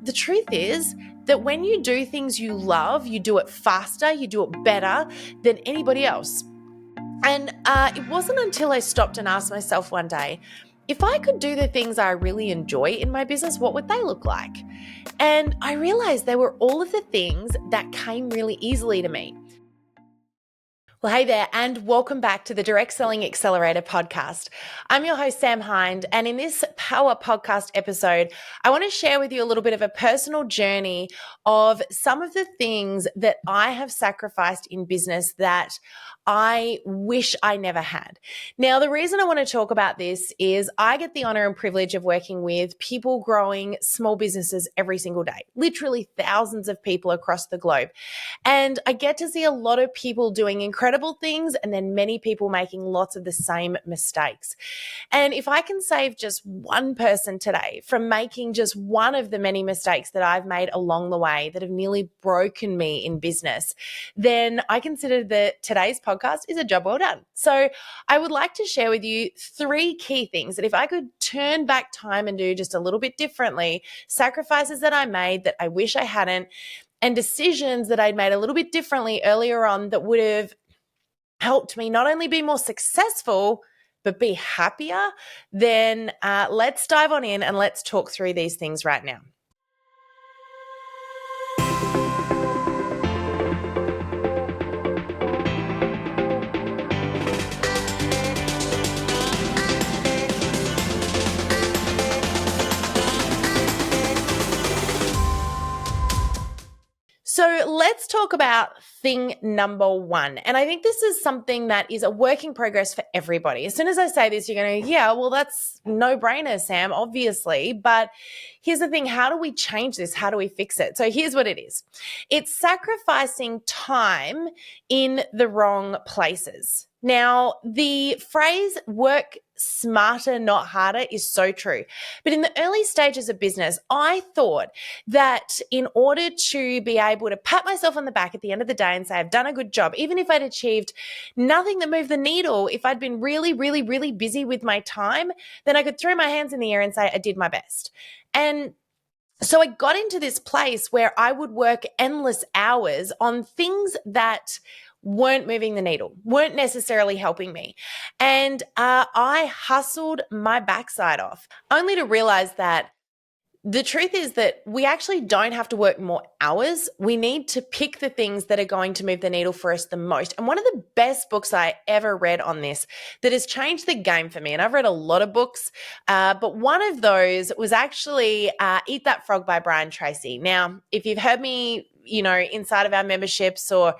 the truth is that when you do things you love, you do it faster, you do it better than anybody else. And it wasn't until I stopped and asked myself one day, if I could do the things I really enjoy in my business, what would they look like? And I realized they were all of the things that came really easily to me. Well, hey there, and welcome back to the Direct Selling Accelerator podcast. I'm your host, Sam Hind, and in this Power Podcast episode, I want to share with you a little bit of a personal journey of some of the things that I have sacrificed in business that I wish I never had. Now, the reason I want to talk about this is I get the honor and privilege of working with people growing small businesses every single day, literally thousands of people across the globe. And I get to see a lot of people doing incredible things and then many people making lots of the same mistakes. And if I can save just one person today from making just one of the many mistakes that I've made along the way that have nearly broken me in business, then I consider that today's podcast is a job well done. So I would like to share with you 3 key things that if I could turn back time and do just a little bit differently, sacrifices that I made that I wish I hadn't, and decisions that I'd made a little bit differently earlier on that would have helped me not only be more successful, but be happier, then let's dive on in and let's talk through these things right now. So let's talk about thing number 1. And I think this is something that is a work in progress for everybody. As soon as I say this, you're going to, yeah, well, that's no brainer, Sam, obviously. But here's the thing. How do we change this? How do we fix it? So here's what it is. It's sacrificing time in the wrong places. Now, the phrase work smarter, not harder is so true. But in the early stages of business, I thought that in order to be able to pat myself on the back at the end of the day and say, I've done a good job, even if I'd achieved nothing that moved the needle, if I'd been really, really, really busy with my time, then I could throw my hands in the air and say, I did my best. And so I got into this place where I would work endless hours on things that weren't moving the needle, weren't necessarily helping me. And I hustled my backside off, only to realize that the truth is that we actually don't have to work more hours. We need to pick the things that are going to move the needle for us the most. And one of the best books I ever read on this that has changed the game for me, and I've read a lot of books, but one of those was actually Eat That Frog by Brian Tracy. Now, if you've heard me, inside of our memberships or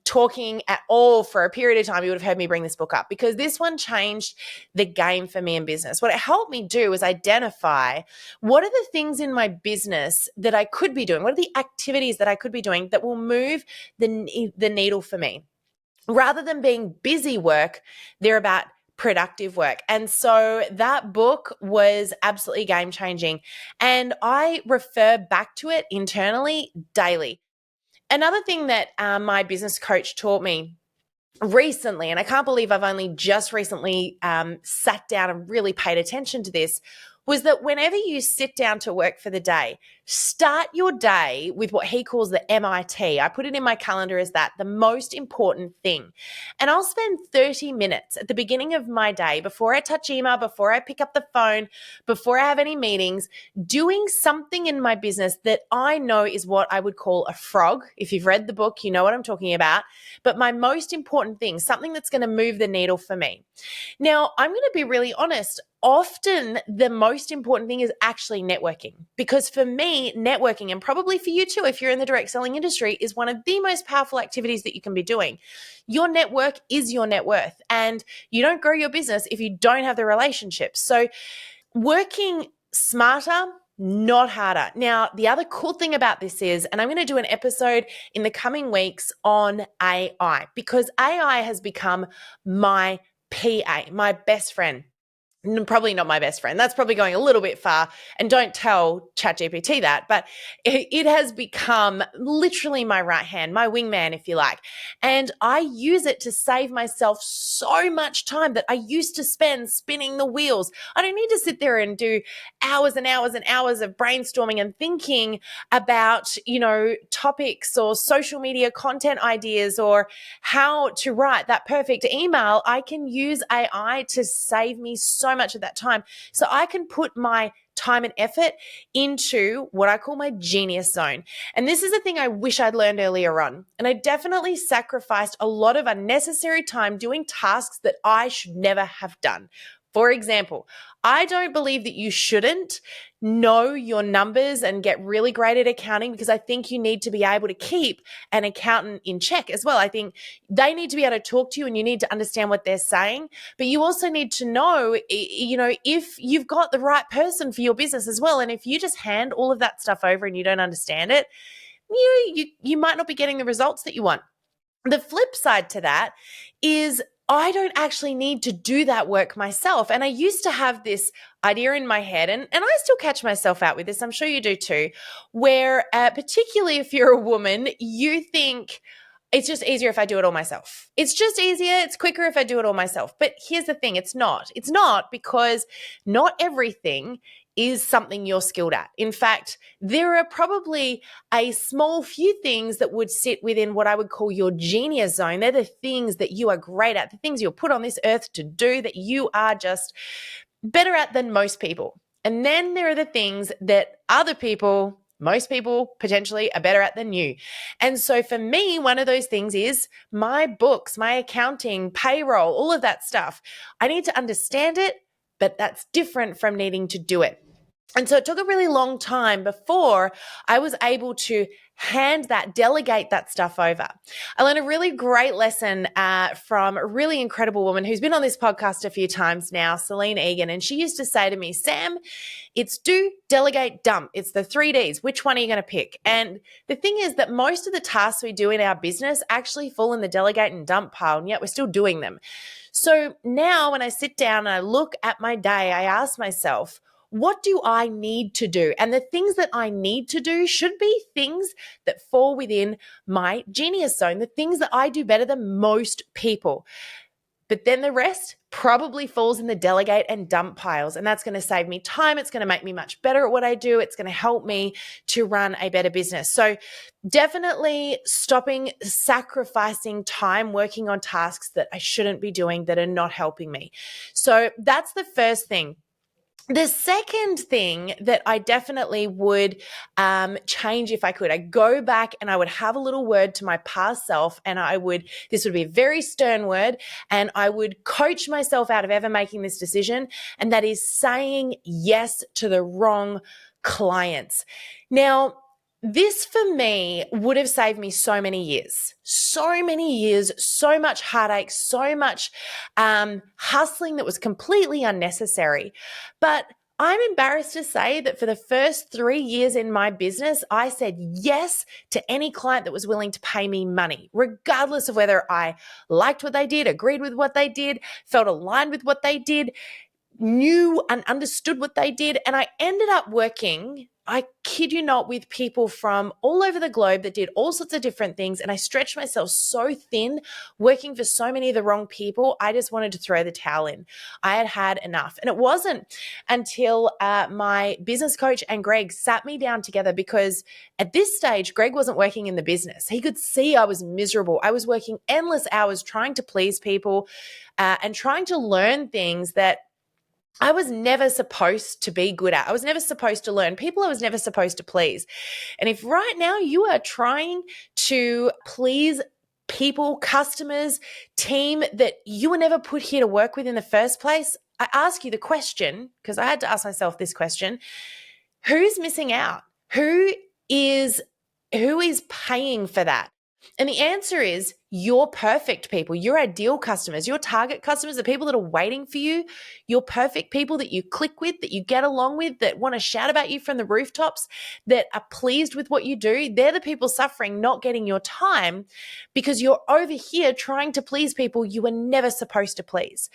talking at all for a period of time, you would have heard me bring this book up because this one changed the game for me in business. What it helped me do was identify what are the things in my business that I could be doing? What are the activities that I could be doing that will move the needle for me? Rather than being busy work, they're about productive work. And so that book was absolutely game changing. And I refer back to it internally daily. Another thing that my business coach taught me recently, and I can't believe I've only just recently sat down and really paid attention to this, was that whenever you sit down to work for the day, start your day with what he calls the MIT. I put it in my calendar as that, the most important thing. And I'll spend 30 minutes at the beginning of my day before I touch email, before I pick up the phone, before I have any meetings, doing something in my business that I know is what I would call a frog. If you've read the book, you know what I'm talking about. But my most important thing, something that's going to move the needle for me. Now, I'm going to be really honest. Often the most important thing is actually networking, because for me, networking, and probably for you too, if you're in the direct selling industry, is one of the most powerful activities that you can be doing. Your network is your net worth, and you don't grow your business if you don't have the relationships. So working smarter, not harder. Now, the other cool thing about this is, and I'm going to do an episode in the coming weeks on AI, because AI has become my PA, my best friend. probably not my best friend. That's probably going a little bit far. And don't tell ChatGPT that, but it has become literally my right hand, my wingman, if you like. And I use it to save myself so much time that I used to spend spinning the wheels. I don't need to sit there and do hours and hours and hours of brainstorming and thinking about, topics or social media content ideas or how to write that perfect email. I can use AI to save me so much of that time. So I can put my time and effort into what I call my genius zone. And this is a thing I wish I'd learned earlier on. And I definitely sacrificed a lot of unnecessary time doing tasks that I should never have done. For example, I don't believe that you shouldn't know your numbers and get really great at accounting, because I think you need to be able to keep an accountant in check as well. I think they need to be able to talk to you and you need to understand what they're saying, but you also need to know, if you've got the right person for your business as well. And if you just hand all of that stuff over and you don't understand it, you might not be getting the results that you want. The flip side to that is I don't actually need to do that work myself. And I used to have this idea in my head, and I still catch myself out with this, I'm sure you do too, where particularly if you're a woman, you think it's just easier if I do it all myself. It's just easier, it's quicker if I do it all myself. But here's the thing, it's not. It's not, because not everything is something you're skilled at. In fact, there are probably a small few things that would sit within what I would call your genius zone. They're the things that you are great at, the things you're put on this earth to do, that you are just better at than most people. And then there are the things that most people potentially are better at than you. And so for me, one of those things is my books, my accounting, payroll, all of that stuff. I need to understand it, but that's different from needing to do it. And so it took a really long time before I was able to delegate that stuff over. I learned a really great lesson from a really incredible woman who's been on this podcast a few times now, Celine Egan. And she used to say to me, Sam, it's do, delegate, dump. It's the 3 Ds. Which one are you going to pick? And the thing is that most of the tasks we do in our business actually fall in the delegate and dump pile, and yet we're still doing them. So now when I sit down and I look at my day, I ask myself, what do I need to do? And the things that I need to do should be things that fall within my genius zone, the things that I do better than most people. But then the rest probably falls in the delegate and dump piles. And that's going to save me time. It's going to make me much better at what I do. It's going to help me to run a better business. So definitely stopping sacrificing time working on tasks that I shouldn't be doing that are not helping me. So that's the first thing. The second thing that I definitely would change if I could, I go back and I would have a little word to my past self, and this would be a very stern word, and I would coach myself out of ever making this decision, and that is saying yes to the wrong clients. Now, this for me would have saved me so many years, so much heartache, so much hustling that was completely unnecessary. But I'm embarrassed to say that for the first 3 years in my business, I said yes to any client that was willing to pay me money, regardless of whether I liked what they did, agreed with what they did, felt aligned with what they did, knew and understood what they did. And I ended up working, I kid you not, with people from all over the globe that did all sorts of different things. And I stretched myself so thin working for so many of the wrong people. I just wanted to throw the towel in. I had had enough. And it wasn't until my business coach and Greg sat me down together, because at this stage, Greg wasn't working in the business. He could see I was miserable. I was working endless hours trying to please people and trying to learn things that I was never supposed to be good at. I was never supposed to learn people. I was never supposed to please. And if right now you are trying to please people, customers, team that you were never put here to work with in the first place, I ask you the question, because I had to ask myself this question: who's missing out? Who is paying for that? And the answer is your perfect people, your ideal customers, your target customers, the people that are waiting for you, your perfect people that you click with, that you get along with, that want to shout about you from the rooftops, that are pleased with what you do. They're the people suffering, not getting your time because you're over here trying to please people you were never supposed to please.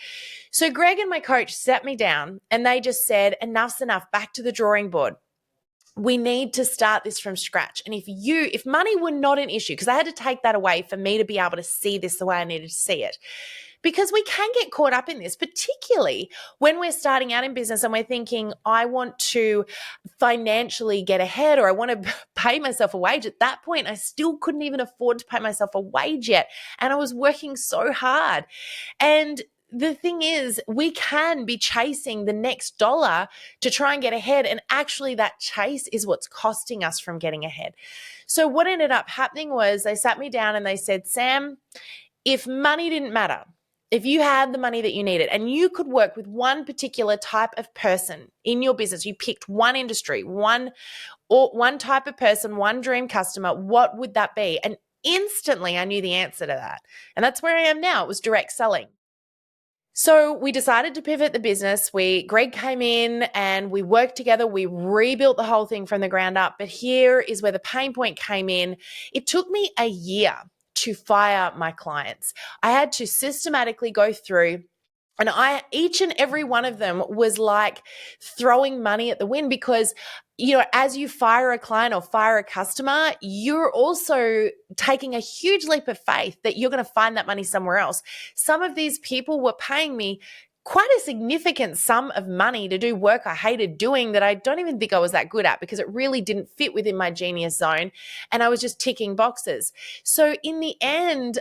So Greg and my coach sat me down and they just said, enough's enough, back to the drawing board. We need to start this from scratch. And if money were not an issue, because I had to take that away for me to be able to see this the way I needed to see it, because we can get caught up in this, particularly when we're starting out in business and we're thinking, I want to financially get ahead or I want to pay myself a wage. At that point, I still couldn't even afford to pay myself a wage yet. And I was working so hard. And the thing is, we can be chasing the next dollar to try and get ahead. And actually, that chase is what's costing us from getting ahead. So, what ended up happening was they sat me down and they said, Sam, if money didn't matter, if you had the money that you needed and you could work with one particular type of person in your business, you picked one industry, one type of person, one dream customer, what would that be? And instantly I knew the answer to that. And that's where I am now. It was direct selling. So we decided to pivot the business. Greg came in and we worked together. We rebuilt the whole thing from the ground up. But here is where the pain point came in. It took me a year to fire my clients. I had to systematically go through, and each and every one of them was like throwing money at the wind because, as you fire a client or fire a customer, you're also taking a huge leap of faith that you're going to find that money somewhere else. Some of these people were paying me quite a significant sum of money to do work I hated doing that I don't even think I was that good at because it really didn't fit within my genius zone and I was just ticking boxes. So in the end,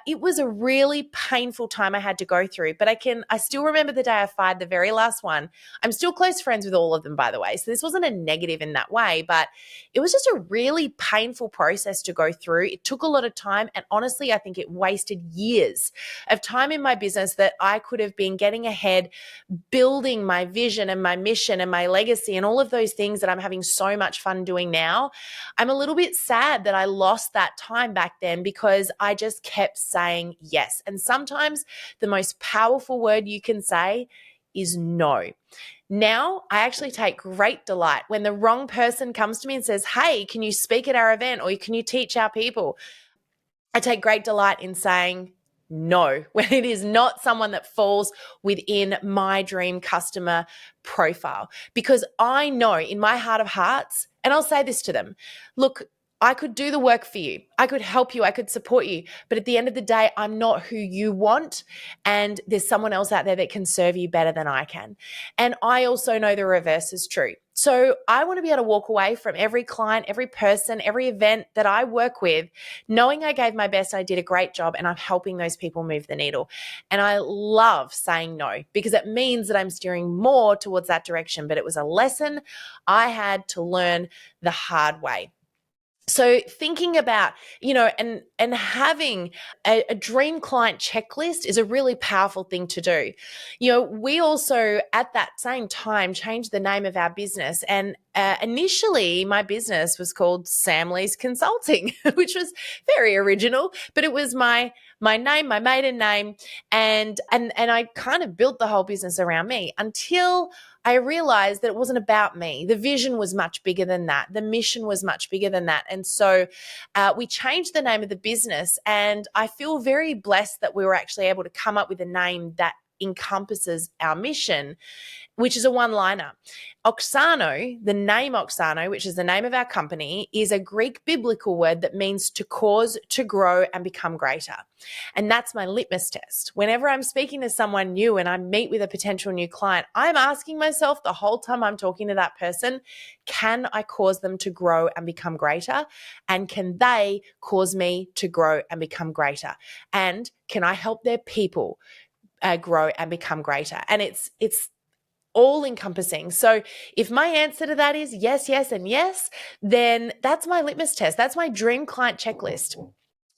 it was a really painful time I had to go through, but I still remember the day I fired the very last one. I'm still close friends with all of them, by the way. So this wasn't a negative in that way, but it was just a really painful process to go through. It took a lot of time. And honestly, I think it wasted years of time in my business that I could have been getting ahead, building my vision and my mission and my legacy and all of those things that I'm having so much fun doing now. I'm a little bit sad that I lost that time back then because I just kept saying yes. And sometimes the most powerful word you can say is no. Now, I actually take great delight when the wrong person comes to me and says, hey, can you speak at our event or can you teach our people? I take great delight in saying no when it is not someone that falls within my dream customer profile, because I know in my heart of hearts, and I'll say this to them, look, I could do the work for you. I could help you. I could support you. But at the end of the day, I'm not who you want. And there's someone else out there that can serve you better than I can. And I also know the reverse is true. So I want to be able to walk away from every client, every person, every event that I work with, knowing I gave my best, I did a great job, and I'm helping those people move the needle. And I love saying no because it means that I'm steering more towards that direction. But it was a lesson I had to learn the hard way. So thinking about, and having a dream client checklist is a really powerful thing to do. We also at that same time changed the name of our business, and initially my business was called Sam Lee's Consulting, which was very original, but it was my name, my maiden name, and I kind of built the whole business around me until I realized that it wasn't about me. The vision was much bigger than that. The mission was much bigger than that. And so we changed the name of the business, and I feel very blessed that we were actually able to come up with a name that encompasses our mission, which is a one-liner. Oxano, the name Oxano, which is the name of our company, is a Greek biblical word that means to cause, to grow, and become greater. And that's my litmus test. Whenever I'm speaking to someone new and I meet with a potential new client, I'm asking myself the whole time I'm talking to that person, can I cause them to grow and become greater? And can they cause me to grow and become greater? And can I help their people grow and become greater? And it's all encompassing. So if my answer to that is yes, yes, and yes, then that's my litmus test. That's my dream client checklist.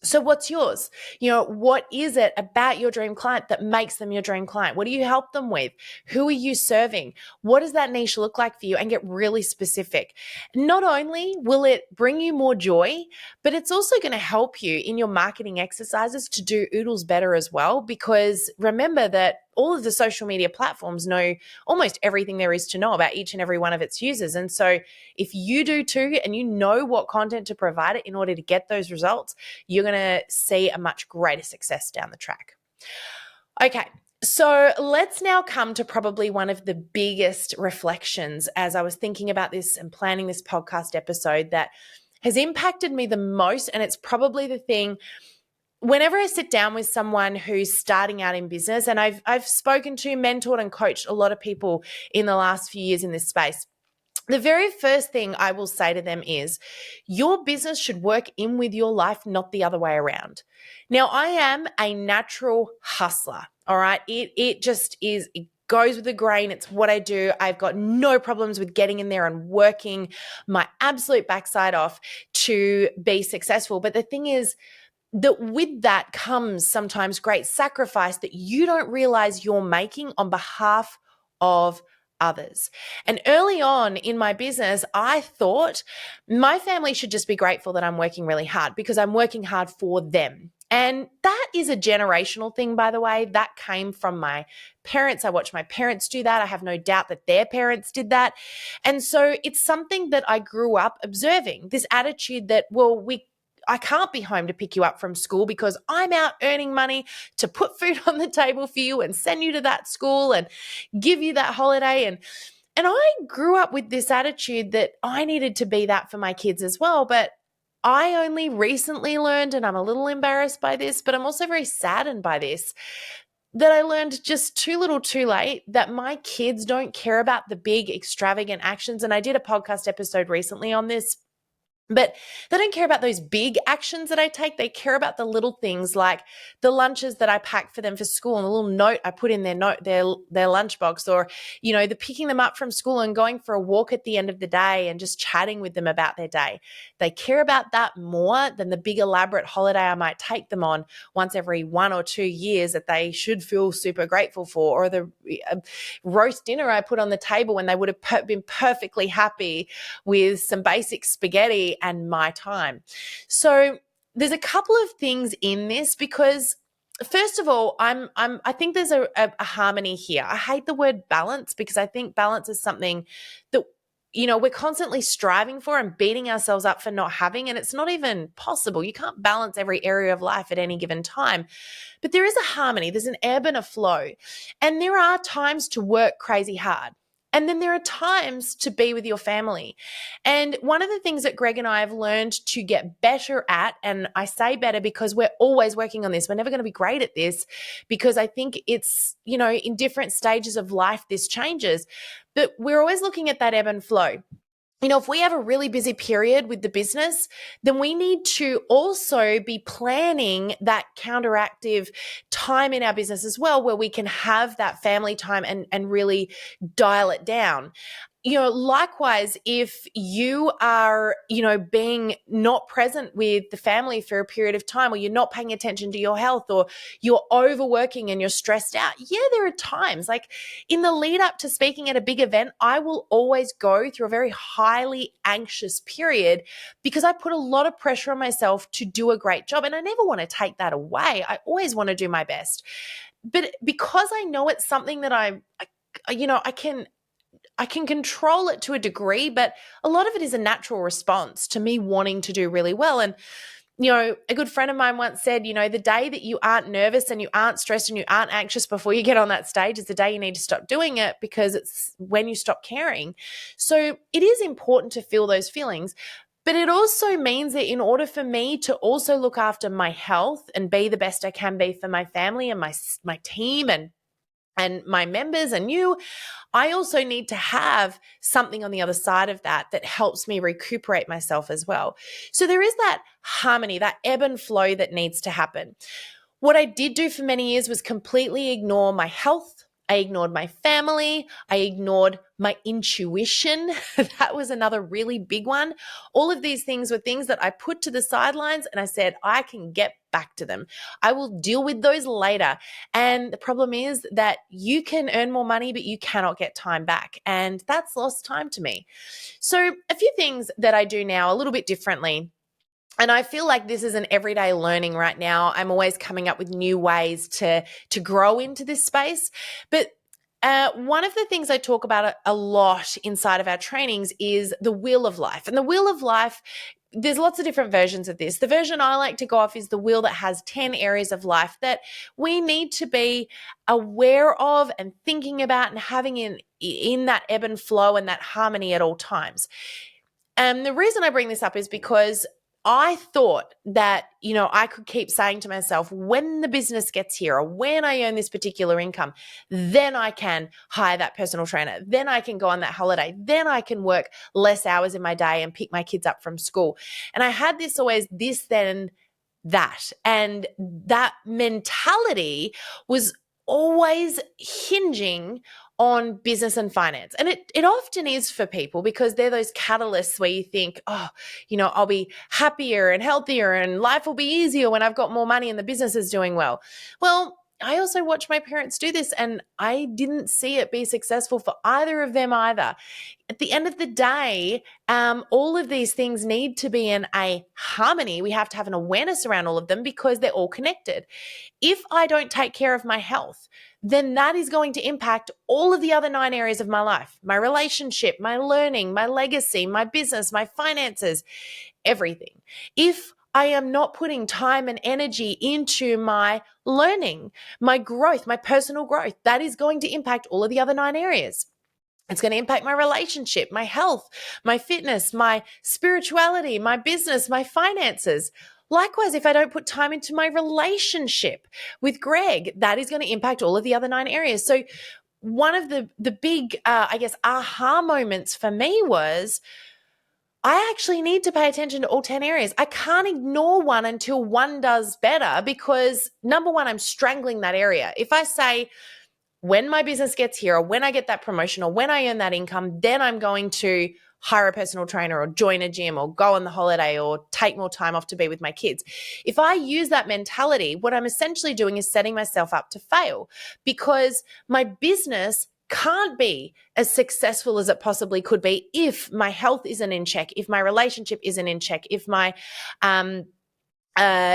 So what's yours? What is it about your dream client that makes them your dream client? What do you help them with? Who are you serving? What does that niche look like for you? And get really specific. Not only will it bring you more joy, but it's also going to help you in your marketing exercises to do oodles better as well. Because remember that all of the social media platforms know almost everything there is to know about each and every one of its users. And so if you do too, and you know what content to provide it in order to get those results, you're going to see a much greater success down the track. Okay, so let's now come to probably one of the biggest reflections as I was thinking about this and planning this podcast episode that has impacted me the most. And it's probably the thing whenever I sit down with someone who's starting out in business, and I've spoken to, mentored, and coached a lot of people in the last few years in this space. The very first thing I will say to them is your business should work in with your life, not the other way around. Now, I am a natural hustler, all right? It just is, it goes with the grain. It's what I do. I've got no problems with getting in there and working my absolute backside off to be successful. But the thing is, that with that comes sometimes great sacrifice that you don't realize you're making on behalf of others. And early on in my business, I thought my family should just be grateful that I'm working really hard because I'm working hard for them. And that is a generational thing, by the way. That came from my parents. I watched my parents do that. I have no doubt that their parents did that. And so it's something that I grew up observing, this attitude that, well, I can't be home to pick you up from school because I'm out earning money to put food on the table for you and send you to that school and give you that holiday. And I grew up with this attitude that I needed to be that for my kids as well. But I only recently learned, and I'm a little embarrassed by this, but I'm also very saddened by this, that I learned just too little too late that my kids don't care about the big extravagant actions. And I did a podcast episode recently on this. But they don't care about those big actions that I take. They care about the little things like the lunches that I pack for them for school and the little note I put in their lunchbox, or, the picking them up from school and going for a walk at the end of the day and just chatting with them about their day. They care about that more than the big elaborate holiday I might take them on once every 1 or 2 years that they should feel super grateful for, or the roast dinner I put on the table when they would have been perfectly happy with some basic spaghetti and my time. So there's a couple of things in this because first of all, I think there's a harmony here. I hate the word balance because I think balance is something that we're constantly striving for and beating ourselves up for not having, and it's not even possible. You can't balance every area of life at any given time. But there is a harmony, there's an ebb and a flow. And there are times to work crazy hard. And then there are times to be with your family. And one of the things that Greg and I have learned to get better at, and I say better because we're always working on this, we're never going to be great at this because I think it's, in different stages of life, this changes. But we're always looking at that ebb and flow. If we have a really busy period with the business, then we need to also be planning that counteractive time in our business as well, where we can have that family time and really dial it down. Likewise, if you are, being not present with the family for a period of time, or you're not paying attention to your health, or you're overworking and you're stressed out. Yeah, there are times like in the lead up to speaking at a big event, I will always go through a very highly anxious period because I put a lot of pressure on myself to do a great job. And I never want to take that away. I always want to do my best. But because I know it's something that I can control it to a degree, but a lot of it is a natural response to me wanting to do really well. And, a good friend of mine once said, the day that you aren't nervous and you aren't stressed and you aren't anxious before you get on that stage is the day you need to stop doing it, because it's when you stop caring. So it is important to feel those feelings. But it also means that in order for me to also look after my health and be the best I can be for my family and my team and my members and you, I also need to have something on the other side of that helps me recuperate myself as well. So there is that harmony, that ebb and flow that needs to happen. What I did do for many years was completely ignore my health. I ignored my family. I ignored my intuition. That was another really big one. All of these things were things that I put to the sidelines and I said, I can get back to them. I will deal with those later. And the problem is that you can earn more money, but you cannot get time back. And that's lost time to me. So a few things that I do now a little bit differently. And I feel like this is an everyday learning right now. I'm always coming up with new ways to grow into this space. But one of the things I talk about a lot inside of our trainings is the wheel of life. And the wheel of life, there's lots of different versions of this. The version I like to go off is the wheel that has 10 areas of life that we need to be aware of and thinking about and having in that ebb and flow and that harmony at all times. And the reason I bring this up is because I thought that, I could keep saying to myself, when the business gets here or when I earn this particular income, then I can hire that personal trainer. Then I can go on that holiday. Then I can work less hours in my day and pick my kids up from school. And I had this always this, then that. And that mentality was always hinging on business and finance. And it often is for people because they're those catalysts where you think, I'll be happier and healthier and life will be easier when I've got more money and the business is doing well. Well, I also watched my parents do this and I didn't see it be successful for either of them either. At the end of the day, all of these things need to be in a harmony. We have to have an awareness around all of them because they're all connected. If I don't take care of my health, then that is going to impact all of the other 9 areas of my life, my relationship, my learning, my legacy, my business, my finances, everything. If I am not putting time and energy into my learning, my growth, my personal growth, that is going to impact all of the other 9 areas. It's going to impact my relationship, my health, my fitness, my spirituality, my business, my finances. Likewise, if I don't put time into my relationship with Greg, that is going to impact all of the other 9 areas. So one of the big, aha moments for me was I actually need to pay attention to all 10 areas. I can't ignore one until one does better because, number one, I'm strangling that area. If I say, when my business gets here or when I get that promotion or when I earn that income, then I'm going to hire a personal trainer or join a gym or go on the holiday or take more time off to be with my kids. If I use that mentality, what I'm essentially doing is setting myself up to fail because my business can't be as successful as it possibly could be if my health isn't in check, if my relationship isn't in check, if my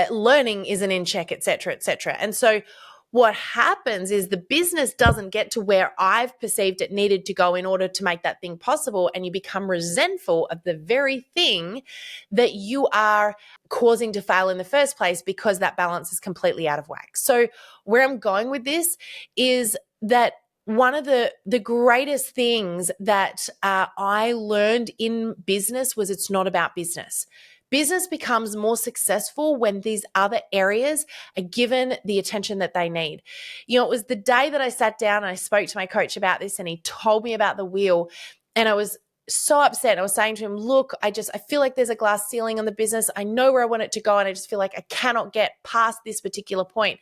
learning isn't in check, et cetera, et cetera. And so what happens is the business doesn't get to where I've perceived it needed to go in order to make that thing possible. And you become resentful of the very thing that you are causing to fail in the first place because that balance is completely out of whack. So where I'm going with this is that one of the greatest things that I learned in business was it's not about business. Business becomes more successful when these other areas are given the attention that they need. It was the day that I sat down and I spoke to my coach about this and he told me about the wheel and I was so upset. I was saying to him, look, I feel like there's a glass ceiling on the business. I know where I want it to go and I just feel like I cannot get past this particular point.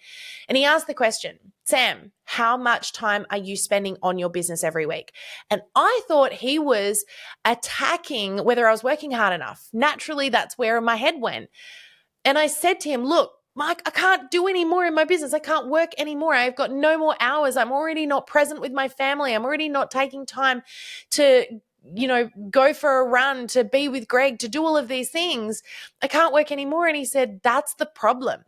And he asked the question, Sam, how much time are you spending on your business every week? And I thought he was attacking whether I was working hard enough. Naturally, that's where my head went. And I said to him, look, Mike, I can't do any more in my business. I can't work anymore. I've got no more hours. I'm already not present with my family. I'm already not taking time to go for a run, to be with Greg, to do all of these things. I can't work anymore. And he said, that's the problem.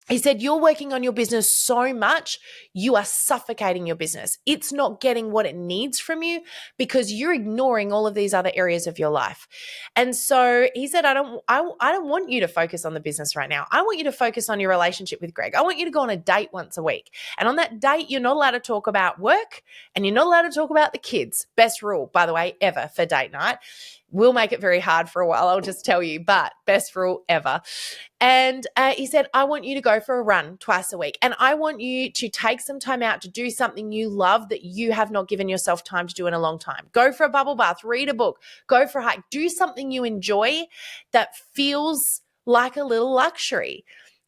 He said, you're working on your business so much, you are suffocating your business. It's not getting what it needs from you because you're ignoring all of these other areas of your life. And so he said, I don't want you to focus on the business right now. I want you to focus on your relationship with Greg. I want you to go on a date once a week. And on that date, you're not allowed to talk about work and you're not allowed to talk about the kids. Best rule, by the way, ever for date night. We'll make it very hard for a while, I'll just tell you, but best rule ever. And he said, I want you to go for a run twice a week. And I want you to take some time out to do something you love that you have not given yourself time to do in a long time. Go for a bubble bath, read a book, go for a hike, do something you enjoy that feels like a little luxury.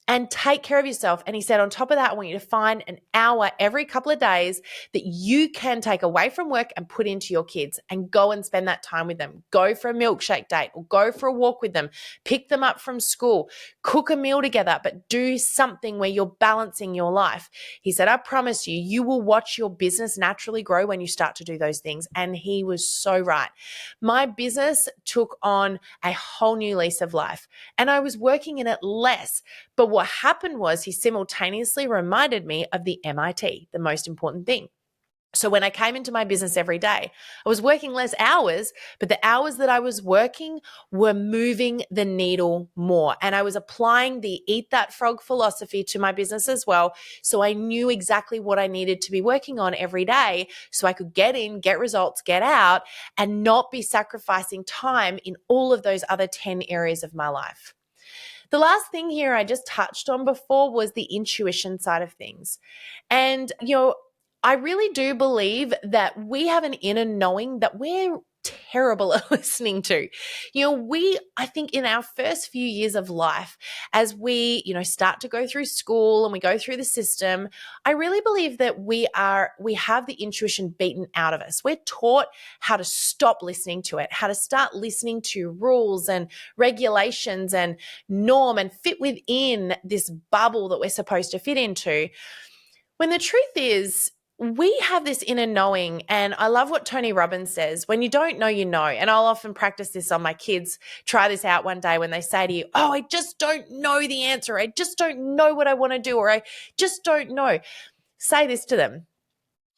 and take care of yourself. And he said, on top of that, I want you to find an hour every couple of days that you can take away from work and put into your kids and go and spend that time with them. Go for a milkshake date or go for a walk with them, pick them up from school, cook a meal together, but do something where you're balancing your life. He said, I promise you, you will watch your business naturally grow when you start to do those things. And he was so right. My business took on a whole new lease of life and I was working in it less. But what happened was he simultaneously reminded me of the MIT, the most important thing. So when I came into my business every day, I was working less hours, but the hours that I was working were moving the needle more. And I was applying the eat that frog philosophy to my business as well. So I knew exactly what I needed to be working on every day so I could get in, get results, get out, and not be sacrificing time in all of those other 10 areas of my life. The last thing here I just touched on before was the intuition side of things. And, I really do believe that we have an inner knowing that we're terrible at listening to. I think in our first few years of life, as we, start to go through school and we go through the system, I really believe that we have the intuition beaten out of us. We're taught how to stop listening to it, how to start listening to rules and regulations and norm and fit within this bubble that we're supposed to fit into. When the truth is, we have this inner knowing, and I love what Tony Robbins says, when you don't know, you know. And I'll often practice this on my kids. Try this out one day when they say to you, oh, I just don't know the answer. I just don't know what I want to do, or I just don't know. Say this to them.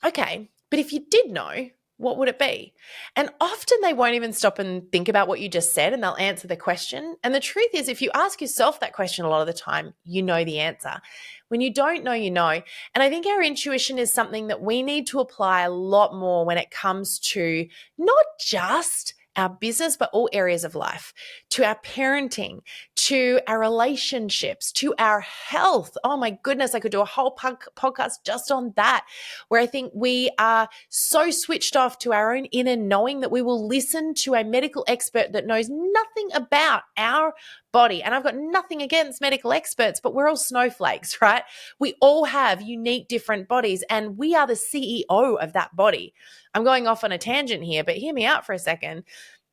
Okay, but if you did know, what would it be? And often they won't even stop and think about what you just said and they'll answer the question. And the truth is, if you ask yourself that question a lot of the time, you know the answer. When you don't know, you know. And I think our intuition is something that we need to apply a lot more when it comes to not just our business, but all areas of life, to our parenting, to our relationships, to our health. Oh my goodness, I could do a whole podcast just on that, where I think we are so switched off to our own inner knowing that we will listen to a medical expert that knows nothing about our body. And I've got nothing against medical experts, but we're all snowflakes, right? We all have unique, different bodies, and we are the CEO of that body. I'm going off on a tangent here, but hear me out for a second,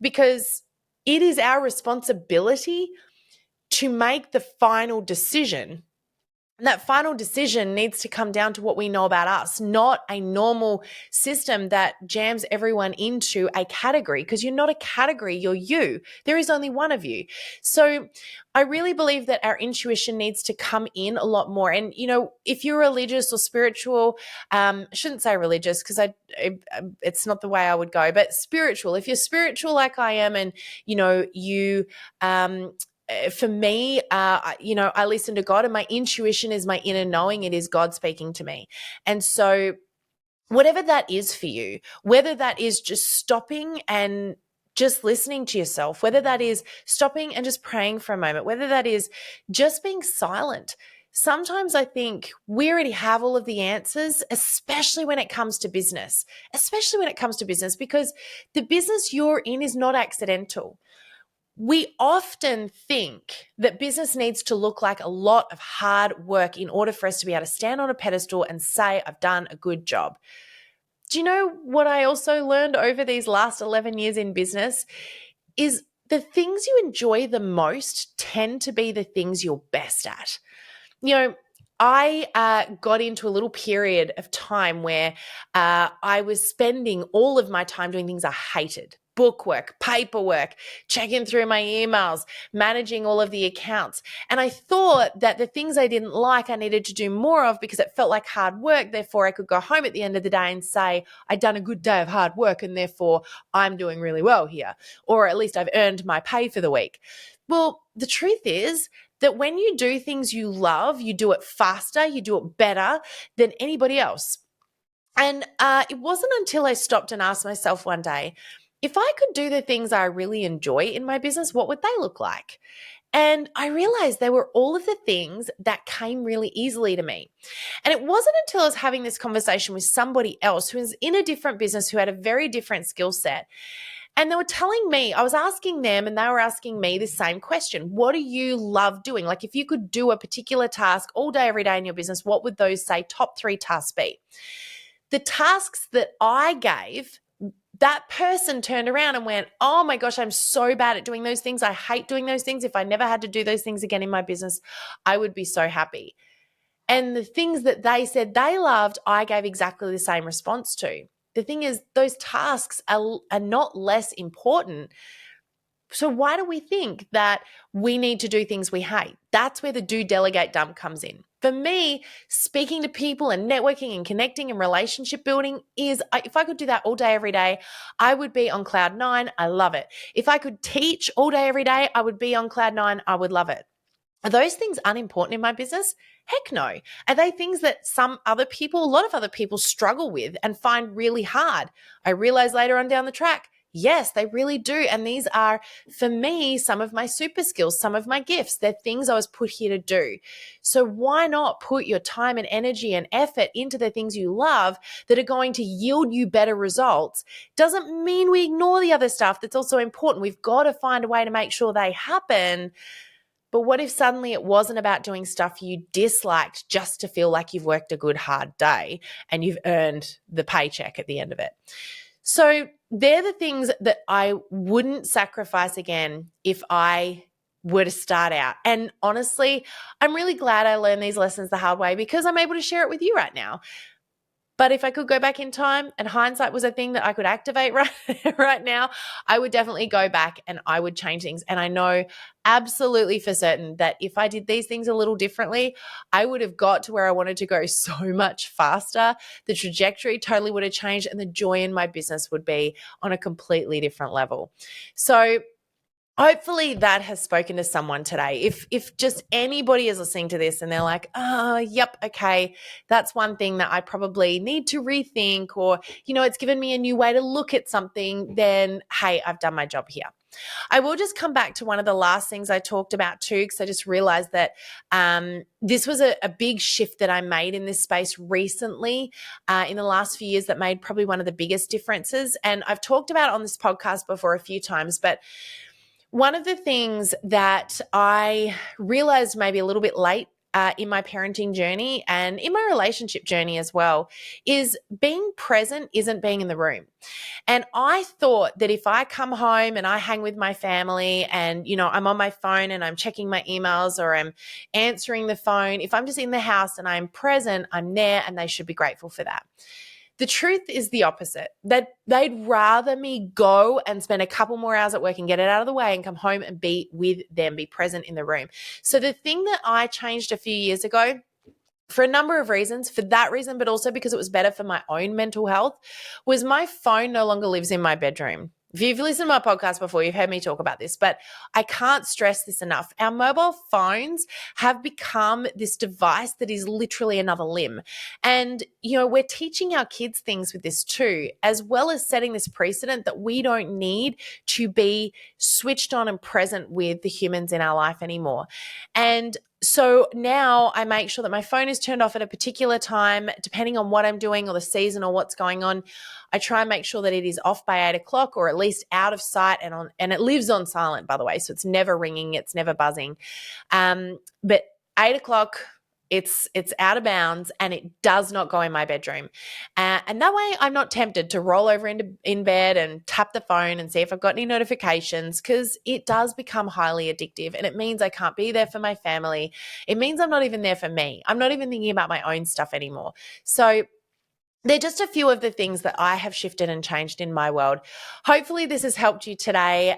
because it is our responsibility to make the final decision. And that final decision needs to come down to what we know about us, not a normal system that jams everyone into a category, because you're not a category, you're you. There is only one of you. So I really believe that our intuition needs to come in a lot more. And, if you're religious or spiritual, I shouldn't say religious because it's not the way I would go, but spiritual. If you're spiritual like I am and, you for me, I listen to God, and my intuition is my inner knowing. It is God speaking to me. And so whatever that is for you, whether that is just stopping and just listening to yourself, whether that is stopping and just praying for a moment, whether that is just being silent. Sometimes I think we already have all of the answers, especially when it comes to business, because the business you're in is not accidental. We often think that business needs to look like a lot of hard work in order for us to be able to stand on a pedestal and say, I've done a good job. Do you know what I also learned over these last 11 years in business is the things you enjoy the most tend to be the things you're best at. I got into a little period of time where I was spending all of my time doing things I hated. Bookwork, paperwork, checking through my emails, managing all of the accounts. And I thought that the things I didn't like, I needed to do more of because it felt like hard work. Therefore, I could go home at the end of the day and say, I'd done a good day of hard work and therefore I'm doing really well here. Or at least I've earned my pay for the week. Well, the truth is that when you do things you love, you do it faster, you do it better than anybody else. And it wasn't until I stopped and asked myself one day, if I could do the things I really enjoy in my business, what would they look like? And I realized they were all of the things that came really easily to me. And it wasn't until I was having this conversation with somebody else who was in a different business, who had a very different skill set. And they were telling me, I was asking them and they were asking me the same question. What do you love doing? Like if you could do a particular task all day, every day in your business, what would those say top 3 tasks be? The tasks that I gave, that person turned around and went, oh my gosh, I'm so bad at doing those things. I hate doing those things. If I never had to do those things again in my business, I would be so happy. And the things that they said they loved, I gave exactly the same response to. The thing is, those tasks are not less important. So why do we think that we need to do things we hate? That's where the do, delegate, dump comes in. For me, speaking to people and networking and connecting and relationship building is, if I could do that all day, every day, I would be on cloud 9. I love it. If I could teach all day, every day, I would be on cloud 9. I would love it. Are those things unimportant in my business? Heck no. Are they things that a lot of other people struggle with and find really hard? I realize later on down the track, yes, they really do. And these are, for me, some of my super skills, some of my gifts. They're things I was put here to do. So why not put your time and energy and effort into the things you love that are going to yield you better results? Doesn't mean we ignore the other stuff that's also important. We've got to find a way to make sure they happen. But what if suddenly it wasn't about doing stuff you disliked just to feel like you've worked a good, hard day and you've earned the paycheck at the end of it? So they're the things that I wouldn't sacrifice again if I were to start out. And honestly, I'm really glad I learned these lessons the hard way because I'm able to share it with you right now. But if I could go back in time and hindsight was a thing that I could activate right now, I would definitely go back and I would change things. And I know absolutely for certain that if I did these things a little differently, I would have got to where I wanted to go so much faster. The trajectory totally would have changed and the joy in my business would be on a completely different level. So hopefully that has spoken to someone today. If just anybody is listening to this and they're like, oh, yep, okay, that's one thing that I probably need to rethink, or, it's given me a new way to look at something, then, hey, I've done my job here. I will just come back to one of the last things I talked about too, because I just realized that this was a big shift that I made in this space recently in the last few years that made probably one of the biggest differences. And I've talked about it on this podcast before a few times, but one of the things that I realized maybe a little bit late in my parenting journey and in my relationship journey as well is being present isn't being in the room. And I thought that if I come home and I hang with my family and, I'm on my phone and I'm checking my emails or I'm answering the phone, if I'm just in the house and I'm present, I'm there and they should be grateful for that. The truth is the opposite, that they'd rather me go and spend a couple more hours at work and get it out of the way and come home and be with them, be present in the room. So the thing that I changed a few years ago, for a number of reasons, for that reason, but also because it was better for my own mental health, was my phone no longer lives in my bedroom. If you've listened to my podcast before, you've heard me talk about this, but I can't stress this enough. Our mobile phones have become this device that is literally another limb. And, we're teaching our kids things with this too, as well as setting this precedent that we don't need to be switched on and present with the humans in our life anymore. And so now I make sure that my phone is turned off at a particular time, depending on what I'm doing or the season or what's going on. I try and make sure that it is off by 8:00 or at least out of sight and it lives on silent, by the way. So it's never ringing, it's never buzzing. But 8:00, it's out of bounds and it does not go in my bedroom. And that way I'm not tempted to roll over in bed and tap the phone and see if I've got any notifications, because it does become highly addictive and it means I can't be there for my family. It means I'm not even there for me. I'm not even thinking about my own stuff anymore. So they're just a few of the things that I have shifted and changed in my world. Hopefully this has helped you today,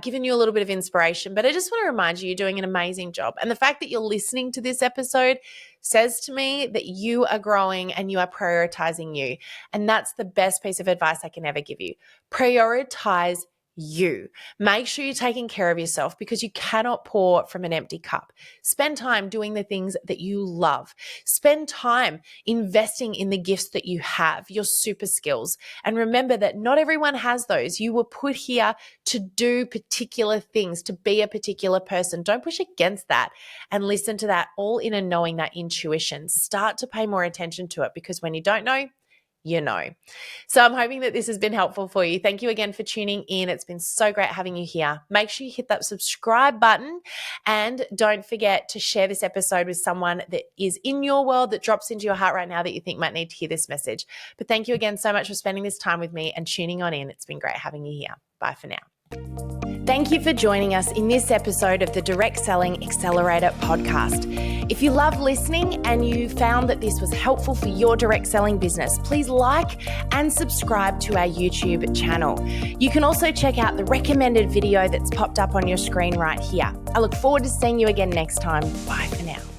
given you a little bit of inspiration, but I just want to remind you, you're doing an amazing job. And the fact that you're listening to this episode says to me that you are growing and you are prioritizing you. And that's the best piece of advice I can ever give you. Prioritize you. Make sure you're taking care of yourself, because you cannot pour from an empty cup. Spend time doing the things that you love. Spend time investing in the gifts that you have, your super skills. And remember that not everyone has those. You were put here to do particular things, to be a particular person. Don't push against that and listen to that all in and knowing that intuition. Start to pay more attention to it, because when you don't know, you know. So I'm hoping that this has been helpful for you. Thank you again for tuning in. It's been so great having you here. Make sure you hit that subscribe button and don't forget to share this episode with someone that is in your world, that drops into your heart right now, that you think might need to hear this message. But thank you again so much for spending this time with me and tuning on in. It's been great having you here. Bye for now. Thank you for joining us in this episode of the Direct Selling Accelerator podcast. If you love listening and you found that this was helpful for your direct selling business, please like and subscribe to our YouTube channel. You can also check out the recommended video that's popped up on your screen right here. I look forward to seeing you again next time. Bye for now.